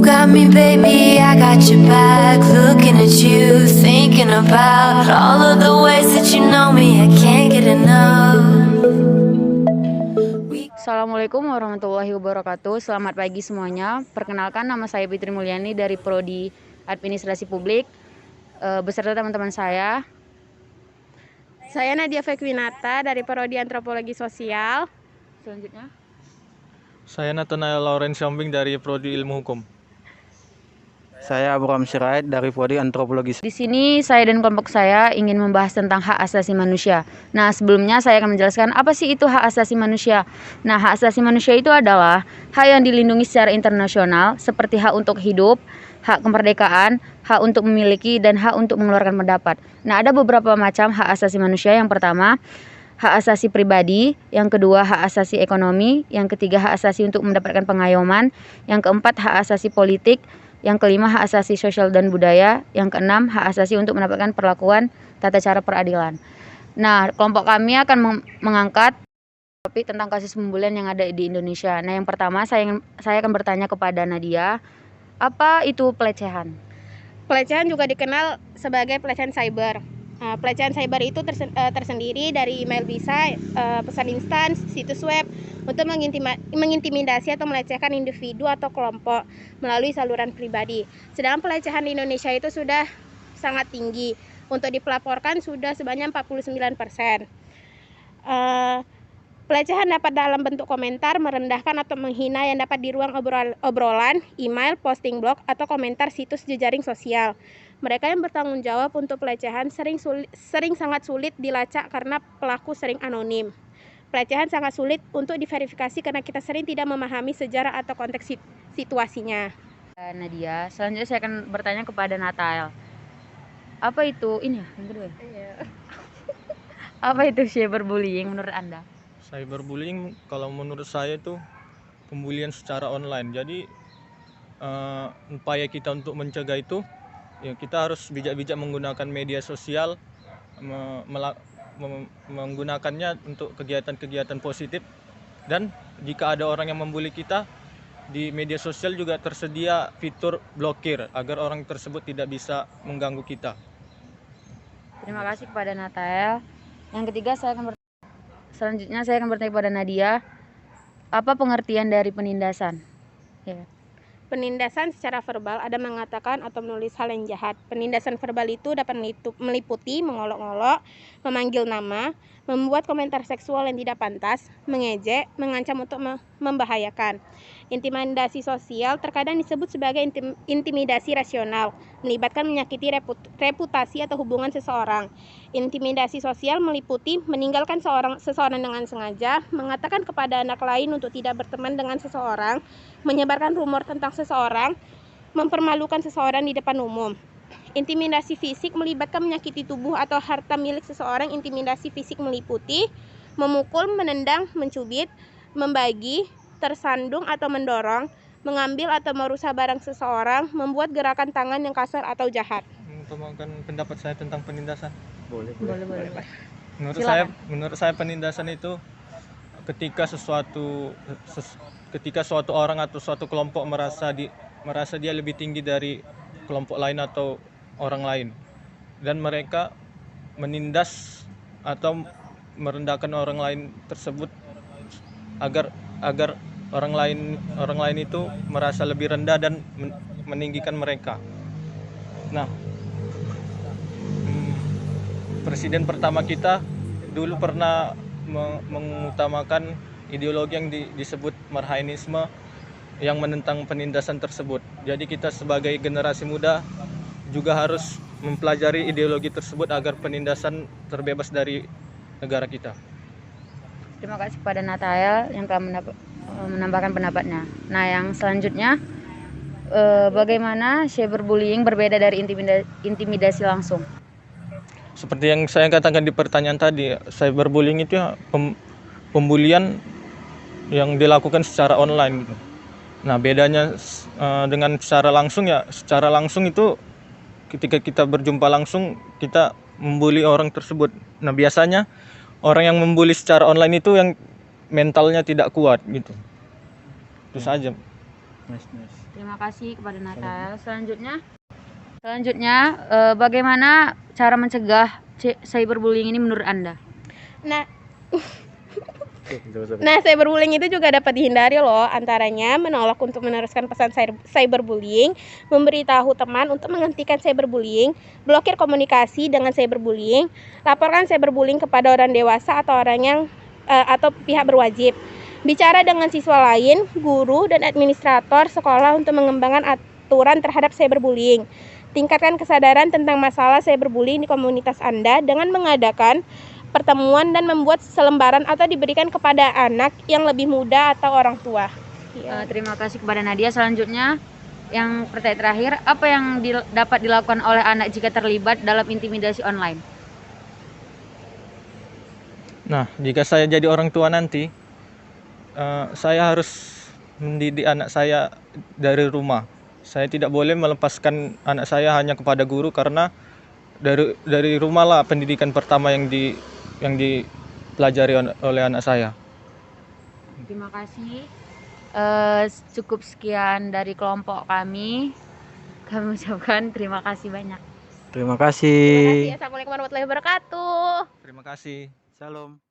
got me, baby, I got your back. Looking at you, thinking about all of the ways that you know me. I can't get enough. Assalamualaikum warahmatullahi wabarakatuh. Selamat pagi semuanya. Perkenalkan, nama saya Fitri Mulyani dari Prodi Administrasi Publik beserta teman-teman saya. Saya Nadia Fekwinata dari Prodi Antropologi Sosial. Selanjutnya, Saya Nathanael Lawrence Siombing dari Prodi Ilmu Hukum. Saya Abraham Sirait dari Prodi Antropologi. di sini saya dan kelompok saya ingin membahas tentang hak asasi manusia. Nah, sebelumnya saya akan menjelaskan apa sih itu hak asasi manusia. Nah, hak asasi manusia itu adalah hak yang dilindungi secara internasional seperti hak untuk hidup, hak kemerdekaan, hak untuk memiliki, dan hak untuk mengeluarkan pendapat. Nah, ada beberapa macam hak asasi manusia. Yang pertama, hak asasi pribadi, yang kedua hak asasi ekonomi, yang ketiga hak asasi untuk mendapatkan pengayoman, yang keempat hak asasi politik, yang kelima hak asasi sosial dan budaya, yang keenam hak asasi untuk mendapatkan perlakuan tata cara peradilan. Nah, kelompok kami akan mengangkat topik tentang kasus pembulian yang ada di Indonesia. Nah, yang pertama saya akan bertanya kepada Nadia, apa itu pelecehan? Pelecehan juga dikenal sebagai pelecehan cyber. Pelecehan cyber itu tersendiri dari email bisa, pesan instan, situs web untuk mengintimidasi atau melecehkan individu atau kelompok melalui saluran pribadi. Sedangkan pelecehan di Indonesia itu sudah sangat tinggi. Untuk dipelaporkan sudah sebanyak 49%. Pelecehan dapat dalam bentuk komentar, merendahkan atau menghina yang dapat di ruang obrolan, email, posting blog, atau komentar situs jejaring sosial. Mereka yang bertanggung jawab untuk pelecehan sering sangat sulit dilacak karena pelaku sering anonim. Pelecehan sangat sulit untuk diverifikasi karena kita sering tidak memahami sejarah atau konteks situasinya. Nadia, selanjutnya saya akan bertanya kepada Natael. Apa itu? Ini ya, yang kedua. Apa itu cyberbullying menurut Anda? Cyberbullying kalau menurut saya itu pembulian secara online. Jadi upaya kita untuk mencegah itu, ya kita harus bijak-bijak menggunakan media sosial, menggunakannya untuk kegiatan-kegiatan positif. Dan jika ada orang yang membuli kita, di media sosial juga tersedia fitur blokir agar orang tersebut tidak bisa mengganggu kita. Terima kasih kepada Natael. Yang ketiga selanjutnya saya akan bertanya kepada Nadia, apa pengertian dari penindasan? Ya. Penindasan secara verbal ada mengatakan atau menulis hal yang jahat. Penindasan verbal itu dapat meliputi mengolok-olok, memanggil nama, membuat komentar seksual yang tidak pantas, mengejek, mengancam untuk membahayakan. Intimidasi sosial terkadang disebut sebagai intimidasi rasional, melibatkan menyakiti reputasi atau hubungan seseorang. Intimidasi sosial meliputi meninggalkan seseorang dengan sengaja, mengatakan kepada anak lain untuk tidak berteman dengan seseorang, menyebarkan rumor tentang seseorang, mempermalukan seseorang di depan umum. Intimidasi fisik melibatkan menyakiti tubuh atau harta milik seseorang. Intimidasi fisik meliputi memukul, menendang, mencubit, membagi, tersandung atau mendorong, mengambil atau merusak barang seseorang, membuat gerakan tangan yang kasar atau jahat. Mengutamakan pendapat saya tentang penindasan. Boleh. Menurut saya penindasan itu ketika suatu orang atau suatu kelompok merasa dia lebih tinggi dari kelompok lain atau orang lain, dan mereka menindas atau merendahkan orang lain tersebut agar orang lain itu merasa lebih rendah dan meninggikan mereka. Nah, presiden pertama kita dulu pernah mengutamakan ideologi yang disebut marhainisme yang menentang penindasan tersebut. Jadi kita sebagai generasi muda juga harus mempelajari ideologi tersebut agar penindasan terbebas dari negara kita. Terima kasih kepada Natael yang telah menambahkan pendapatnya. Nah, yang selanjutnya, bagaimana cyberbullying berbeda dari intimidasi langsung? Seperti yang saya katakan di pertanyaan tadi, cyberbullying itu ya pembulian yang dilakukan secara online gitu. Nah, bedanya dengan secara langsung itu ketika kita berjumpa langsung kita membuli orang tersebut. Nah, biasanya orang yang membuli secara online itu yang mentalnya tidak kuat gitu. Itu saja. Nice. Terima kasih kepada Natal. Selanjutnya, bagaimana cara mencegah cyberbullying ini menurut Anda? Nah, cyberbullying itu juga dapat dihindari loh, antaranya menolak untuk meneruskan pesan cyberbullying, memberitahu teman untuk menghentikan cyberbullying, blokir komunikasi dengan cyberbullying, laporkan cyberbullying kepada orang dewasa atau orang yang atau pihak berwajib. Bicara dengan siswa lain, guru dan administrator sekolah untuk mengembangkan aturan terhadap cyberbullying. Tingkatkan kesadaran tentang masalah cyberbullying di komunitas Anda dengan mengadakan pertemuan dan membuat selembaran atau diberikan kepada anak yang lebih muda atau orang tua. Terima kasih kepada Nadia. Selanjutnya, yang pertanyaan terakhir, apa yang dapat dilakukan oleh anak jika terlibat dalam intimidasi online? Nah, jika saya jadi orang tua nanti, saya harus mendidik anak saya dari rumah. Saya tidak boleh melepaskan anak saya hanya kepada guru, karena dari rumah lah pendidikan pertama yang dipelajari oleh anak saya. Terima kasih. Cukup sekian dari kelompok kami. Kami ucapkan terima kasih banyak. Terima kasih. Assalamualaikum warahmatullahi wabarakatuh. Terima kasih. Salam.